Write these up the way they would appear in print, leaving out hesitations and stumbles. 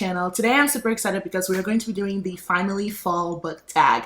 channel. Today I'm super excited because we're going to be doing the Finally Fall book tag.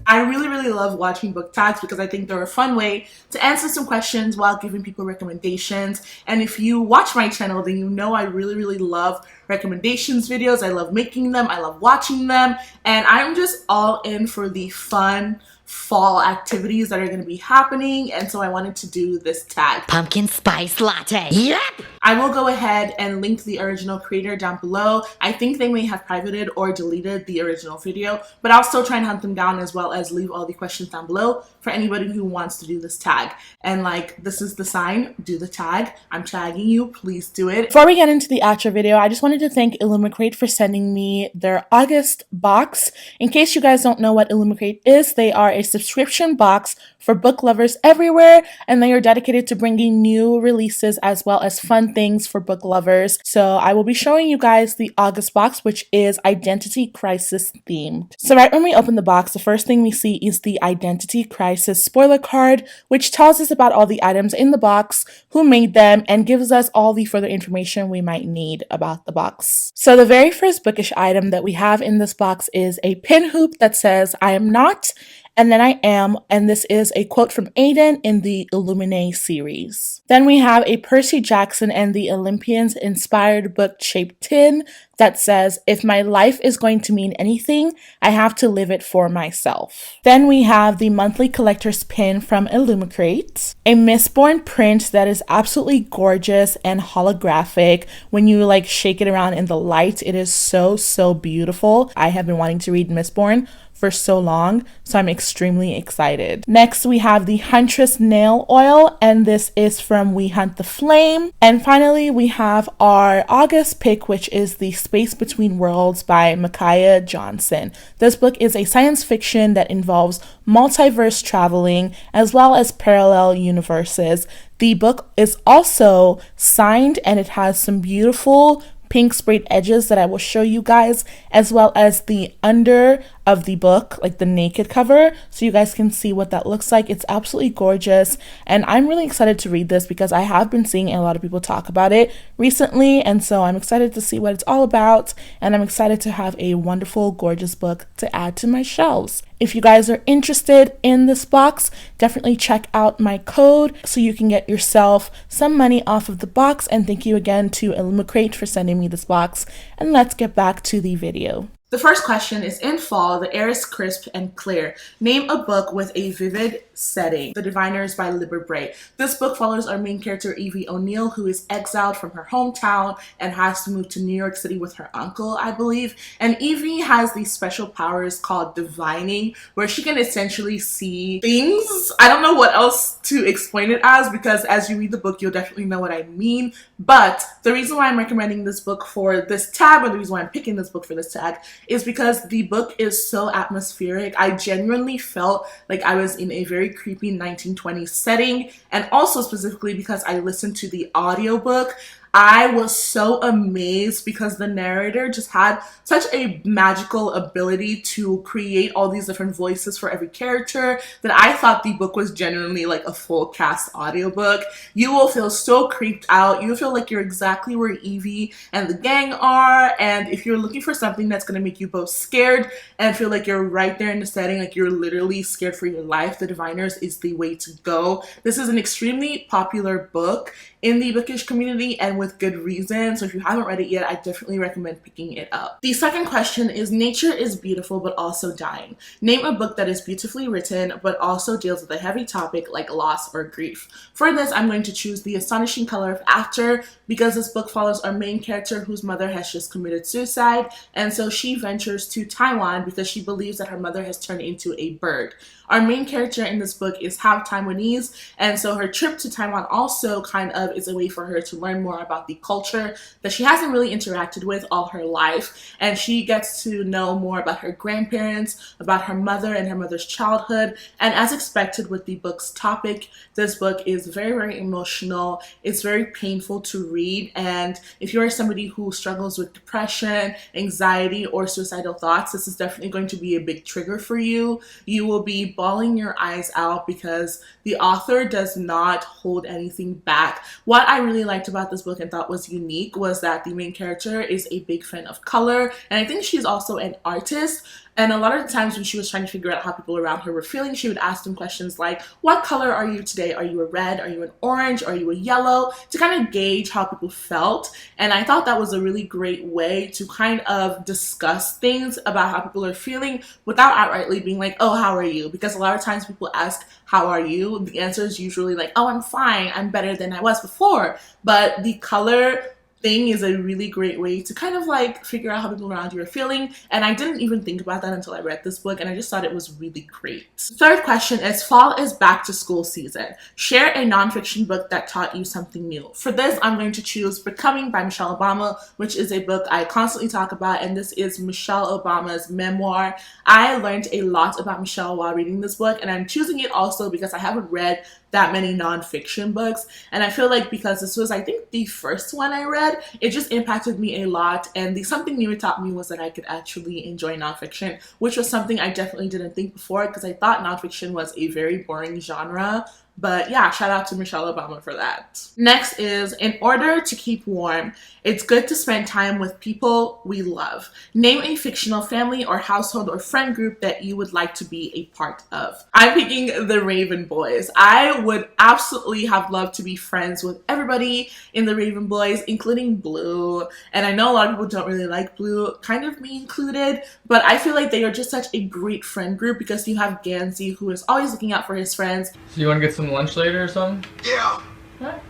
I really love watching book tags because I think they're a fun way to answer some questions while giving people recommendations. And if you watch my channel, then you know I really love recommendations videos. I love making them, I love watching them, and I'm just all in for the fun fall activities that are going to be happening, and so I wanted to do this tag. Pumpkin spice latte. Yep! I will go ahead and link the original creator down below. I think they may have privated or deleted the original video, but I'll still try and hunt them down, as well as leave all the questions down below for anybody who wants to do this tag. And like, this is the sign, do the tag. I'm tagging you, please do it. Before we get into the actual video, I just wanted to thank illumicrate for sending me their August box. In case you guys don't know what illumicrate is, they are a subscription box for book lovers everywhere, and they are dedicated to bringing new releases as well as fun things for book lovers. So I will be showing you guys the August box, which is identity crisis themed. So right when we open the box, the first thing we see is the identity crisis spoiler card, which tells us about all the items in the box, who made them, and gives us all the further information we might need about the box. So the very first bookish item that we have in this box is a pin hoop that says, "I am not, and then I am," and this is a quote from Aiden in the Illuminate series. Then we have a Percy Jackson and the Olympians inspired book-shaped tin that says, "If my life is going to mean anything, I have to live it for myself." Then we have the monthly collector's pin from illumicrate, a Mistborn print that is absolutely gorgeous and holographic. When you like shake it around in the light, it is so beautiful. I have been wanting to read Mistborn for so long, so I'm extremely excited. Next, we have the Huntress nail oil, and this is from We Hunt the Flame. And finally, we have our August pick, which is the Space Between Worlds by Micaiah Johnson. This book is a science fiction that involves multiverse traveling as well as parallel universes. The book is also signed, and it has some beautiful pink sprayed edges that I will show you guys, as well as the under of the book, like the naked cover, so you guys can see what that looks like. It's absolutely gorgeous, and I'm really excited to read this because I have been seeing a lot of people talk about it recently, and so I'm excited to see what it's all about, and I'm excited to have a wonderful, gorgeous book to add to my shelves. If you guys are interested in this box, definitely check out my code so you can get yourself some money off of the box, and thank you again to illumicrate for sending me this box, and let's get back to the video. The first question is, in fall, the air is crisp and clear. Name a book with a vivid setting. The Diviners by Libba Bray. This book follows our main character, Evie O'Neill, who is exiled from her hometown and has to move to New York City with her uncle, I believe. And Evie has these special powers called divining, where she can essentially see things. I don't know what else to explain it as, because as you read the book, you'll definitely know what I mean. But the reason why I'm recommending this book for this tag, or the reason why I'm picking this book for this tag, is because the book is so atmospheric. I genuinely felt like I was in a very creepy 1920s setting, and also specifically because I listened to the audiobook. I was so amazed because the narrator just had such a magical ability to create all these different voices for every character that I thought the book was genuinely like a full cast audiobook. You will feel so creeped out. You will feel like you're exactly where Evie and the gang are, and if you're looking for something that's going to make you both scared and feel like you're right there in the setting, like you're literally scared for your life, The Diviners is the way to go. This is an extremely popular book in the bookish community, and with good reason, so if you haven't read it yet, I definitely recommend picking it up. The second question is, nature is beautiful but also dying. Name a book that is beautifully written but also deals with a heavy topic like loss or grief. For this, I'm going to choose The Astonishing Color of After, because this book follows our main character whose mother has just committed suicide, and so she ventures to Taiwan because she believes that her mother has turned into a bird. Our main character in this book is half Taiwanese, and so her trip to Taiwan also kind of is a way for her to learn more about the culture that she hasn't really interacted with all her life, and she gets to know more about her grandparents, about her mother and her mother's childhood. And as expected with the book's topic, this book is very emotional. It's very painful to read, and if you are somebody who struggles with depression, anxiety, or suicidal thoughts, this is definitely going to be a big trigger for you. You will be bawling your eyes out because the author does not hold anything back. What I really liked about this book and thought was unique was that the main character is a big fan of color, and I think she's also an artist. And a lot of the times when she was trying to figure out how people around her were feeling, she would ask them questions like, what color are you today? Are you a red? Are you an orange? Are you a yellow? To kind of gauge how people felt. And I thought that was a really great way to kind of discuss things about how people are feeling without outrightly being like, oh, how are you? Because a lot of times people ask, how are you? The answer is usually like, oh, I'm fine. I'm better than I was before. But the color thing is a really great way to kind of like figure out how people around you are feeling, and I didn't even think about that until I read this book, and I just thought it was really great. Third question is, fall is back to school season. Share a nonfiction book that taught you something new. For this, I'm going to choose Becoming by Michelle Obama, which is a book I constantly talk about, and this is Michelle Obama's memoir. I learned a lot about Michelle while reading this book, and I'm choosing it also because I haven't read that many nonfiction books, and I feel like because this was, I think, the first one I read, it just impacted me a lot, and the something new it taught me was that I could actually enjoy nonfiction, which was something I definitely didn't think before because I thought nonfiction was a very boring genre. But yeah, shout out to Michelle Obama for that. Next is, in order to keep warm, it's good to spend time with people we love. Name a fictional family or household or friend group that you would like to be a part of. I'm picking the Raven Boys. I would absolutely have loved to be friends with everybody in the Raven Boys, including Blue. And I know a lot of people don't really like Blue, kind of me included, but I feel like they are just such a great friend group because you have Gansey, who is always looking out for his friends. So you want to get some lunch later or something? Yeah. What?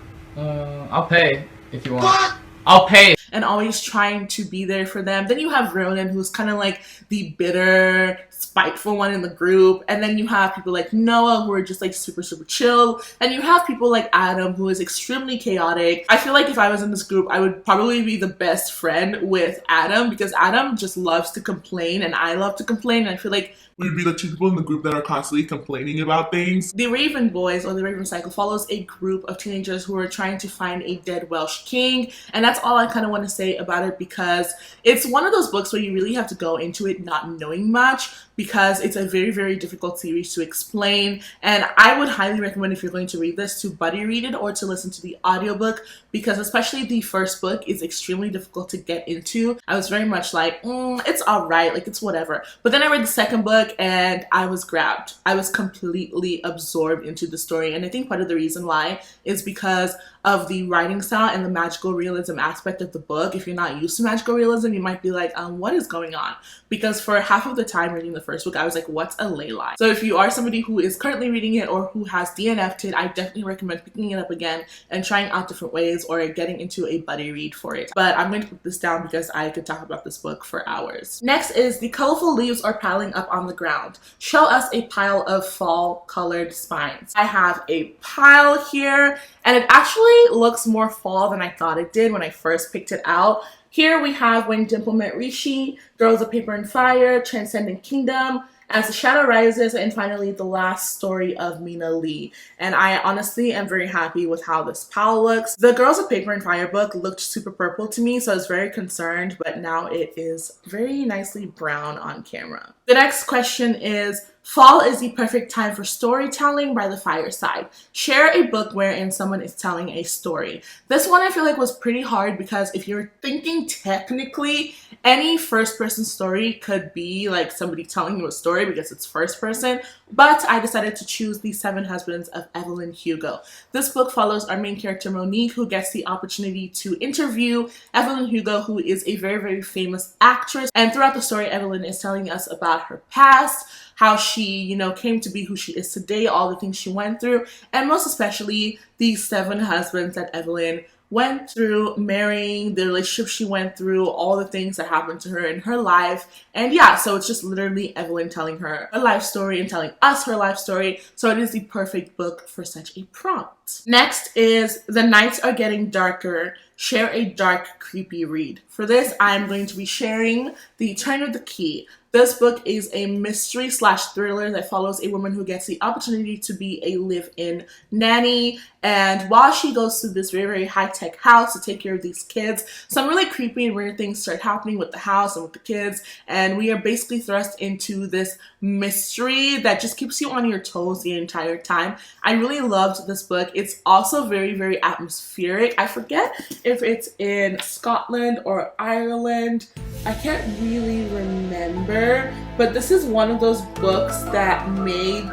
I'll pay if you want. What? I'll pay. And always trying to be there for them. Then you have Ronan, who's kind of like the bitter, spiteful one in the group. And then you have people like Noah, who are just like super, super chill. And you have people like Adam, who is extremely chaotic. I feel like if I was in this group, I would probably be the best friend with Adam because Adam just loves to complain and I love to complain. And I feel like we'd be the two people in the group that are constantly complaining about things. The Raven Boys, or the Raven Cycle, follows a group of teenagers who are trying to find a dead Welsh king. And that's all I kind of want to say about it because it's one of those books where you really have to go into it not knowing much because it's a very, very difficult series to explain. And I would highly recommend, if you're going to read this, to buddy read it or to listen to the audiobook because especially the first book is extremely difficult to get into. I was very much like, it's all right, like it's whatever. But then I read the second book and I was grabbed. I was completely absorbed into the story. And I think part of the reason why is because of the writing style and the magical realism aspect of the book. If you're not used to magical realism, you might be like, what is going on? Because for half of the time reading the first book, I was like, what's a ley line? So if you are somebody who is currently reading it or who has DNF'd it, I definitely recommend picking it up again and trying out different ways or getting into a buddy read for it. But I'm going to put this down because I could talk about this book for hours. Next is, the colorful leaves are piling up on the ground. Show us a pile of fall colored spines. I have a pile here and it actually looks more fall than I thought it did when I first picked it out. Here we have When Dimple Met Rishi, Girls of Paper and Fire, Transcendent Kingdom, As the Shadow Rises, and finally the last story of Mina Lee. And I honestly am very happy with how this pile looks. The Girls of Paper and Fire book looked super purple to me, so I was very concerned, but now it is very nicely brown on camera. The next question is, fall is the perfect time for storytelling by the fireside. Share a book wherein someone is telling a story. This one I feel like was pretty hard because if you're thinking technically, any first person story could be like somebody telling you a story because it's first person, but I decided to choose The Seven Husbands of Evelyn Hugo. This book follows our main character Monique, who gets the opportunity to interview Evelyn Hugo, who is a very, very famous actress. And throughout the story, Evelyn is telling us about her past, how she, came to be who she is today, all the things she went through, and most especially the 7 husbands that Evelyn went through, marrying, the relationship she went through, all the things that happened to her in her life. And yeah, so it's just literally Evelyn telling her life story and telling us her life story. So it is the perfect book for such a prompt. Next is The Nights Are Getting Darker. Share a dark, creepy read. For this, I'm going to be sharing The Turn of the Key. This book is a mystery slash thriller that follows a woman who gets the opportunity to be a live-in nanny. And while she goes to this very, very high-tech house to take care of these kids, some really creepy and weird things start happening with the house and with the kids. And we are basically thrust into this mystery that just keeps you on your toes the entire time. I really loved this book. It's also very, very atmospheric. I forget if it's in Scotland or Ireland. I can't really remember, but this is one of those books that made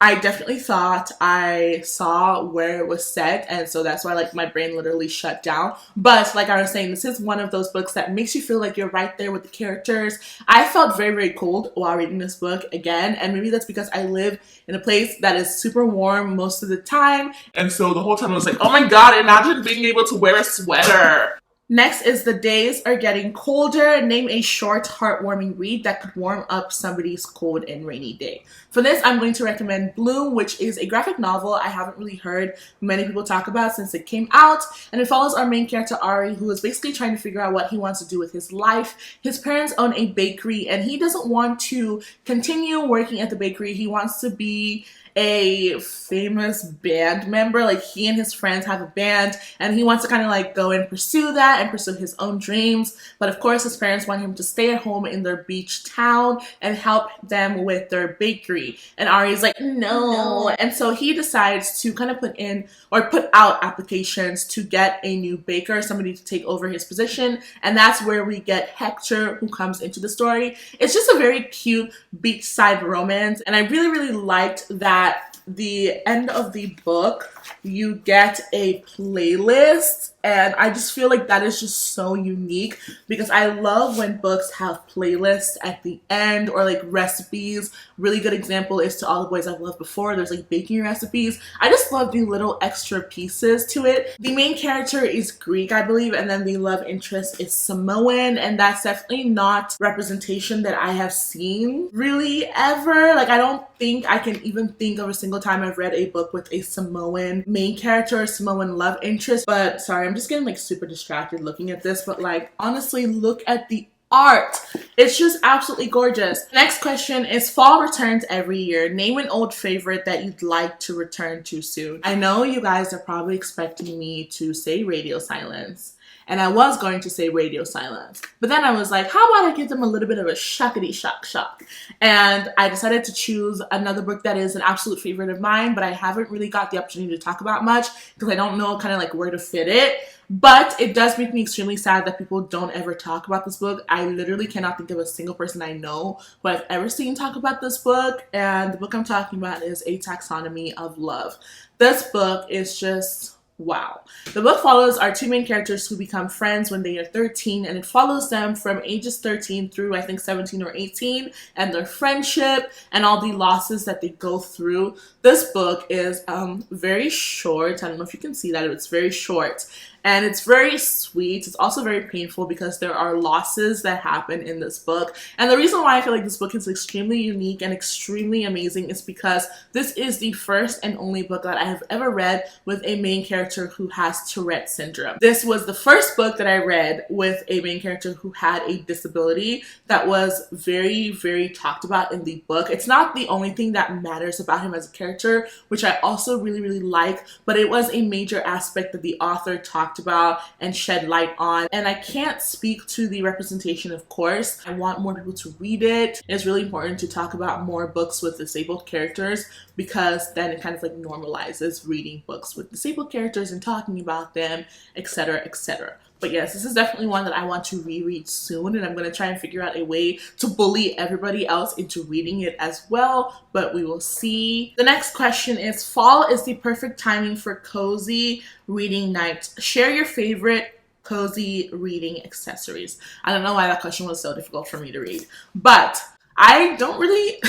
I definitely thought I saw where it was set, and so that's why like my brain literally shut down. But like I was saying, this is one of those books that makes you feel like you're right there with the characters. I felt very, very cold while reading this book again, and maybe that's because I live in a place that is super warm most of the time. And so the whole time I was like, oh my god, imagine being able to wear a sweater. Next is The Days Are Getting Colder. Name a short, heartwarming read that could warm up somebody's cold and rainy day. For this, I'm going to recommend Bloom, which is a graphic novel I haven't really heard many people talk about since it came out. And it follows our main character, Ari, who is basically trying to figure out what he wants to do with his life. His parents own a bakery, and he doesn't want to continue working at the bakery. He wants to be a famous band member. Like, he and his friends have a band, and he wants to kind of like go and pursue that and pursue his own dreams. But of course, his parents want him to stay at home in their beach town and help them with their bakery. And Ari's like, no. And so he decides to kind of put out applications to get a new baker, somebody to take over his position. And that's where we get Hector, who comes into the story. It's just a very cute beachside romance, and I really, really liked that at the end of the book, you get a playlist, and I just feel like that is just so unique because I love when books have playlists at the end or like recipes. Really good example is To All the Boys I've Loved Before. There's like baking recipes. I just love the little extra pieces to it. The main character is Greek, I believe, and then the love interest is Samoan, and that's definitely not representation that I have seen really ever. Like, I don't think I can even think of a single time I've read a book with a Samoan main character or Samoan love interest. But sorry, I'm just getting like super distracted looking at this, but like honestly, look at the art. It's just absolutely gorgeous. Next question is, fall returns every year. Name an old favorite that you'd like to return to soon. I know you guys are probably expecting me to say Radio Silence. And I was going to say Radio Silence. But then I was like, how about I give them a little bit of a shockity shock. And I decided to choose another book that is an absolute favorite of mine, but I haven't really got the opportunity to talk about much because I don't know kind of like where to fit it. But it does make me extremely sad that people don't ever talk about this book. I literally cannot think of a single person I know who I've ever seen talk about this book. And the book I'm talking about is A Taxonomy of Love. This book is just wow. The book follows our two main characters who become friends when they are 13, and it follows them from ages 13 through I think 17 or 18 and their friendship and all the losses that they go through. This book is very short. I don't know if you can see that, it's very short. And it's very sweet. It's also very painful because there are losses that happen in this book. And the reason why I feel like this book is extremely unique and extremely amazing is because this is the first and only book that I have ever read with a main character who has Tourette syndrome. This was the first book that I read with a main character who had a disability that was very, very talked about in the book. It's not the only thing that matters about him as a character, which I also really, really like, but it was a major aspect that the author talked about and shed light on. And I can't speak to the representation, of course. I want more people to read it. It's really important to talk about more books with disabled characters because then it kind of like normalizes reading books with disabled characters and talking about them, etc., etc. But yes, this is definitely one that I want to reread soon, and I'm going to try and figure out a way to bully everybody else into reading it as well, but we will see. The next question is, fall is the perfect timing for cozy reading nights. Share your favorite cozy reading accessories. I don't know why that question was so difficult for me to read, but I don't really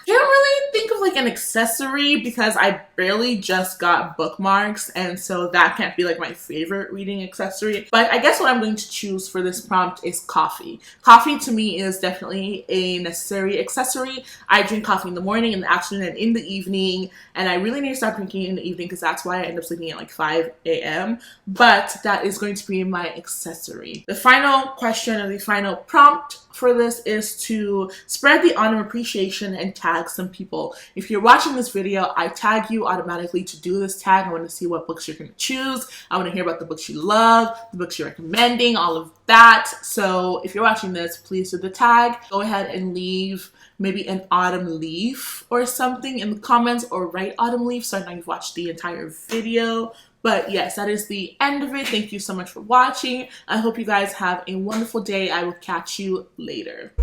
Can't really think of like an accessory because I barely just got bookmarks, and so that can't be like my favorite reading accessory. But I guess what I'm going to choose for this prompt is coffee. Coffee to me is definitely a necessary accessory. I drink coffee in the morning, in the afternoon, and in the evening, and I really need to start drinking in the evening because that's why I end up sleeping at like 5 a.m. But that is going to be my accessory. The final question or the final prompt for this is to spread the autumn appreciation and tag some people. If you're watching this video, I tag you automatically to do this tag. I want to see what books you're going to choose. I want to hear about the books you love, the books you're recommending, all of that. So if you're watching this, please do the tag. Go ahead and leave maybe an autumn leaf or something in the comments, or write autumn leaf so I know you've watched the entire video. But yes, that is the end of it. Thank you so much for watching. I hope you guys have a wonderful day. I will catch you later.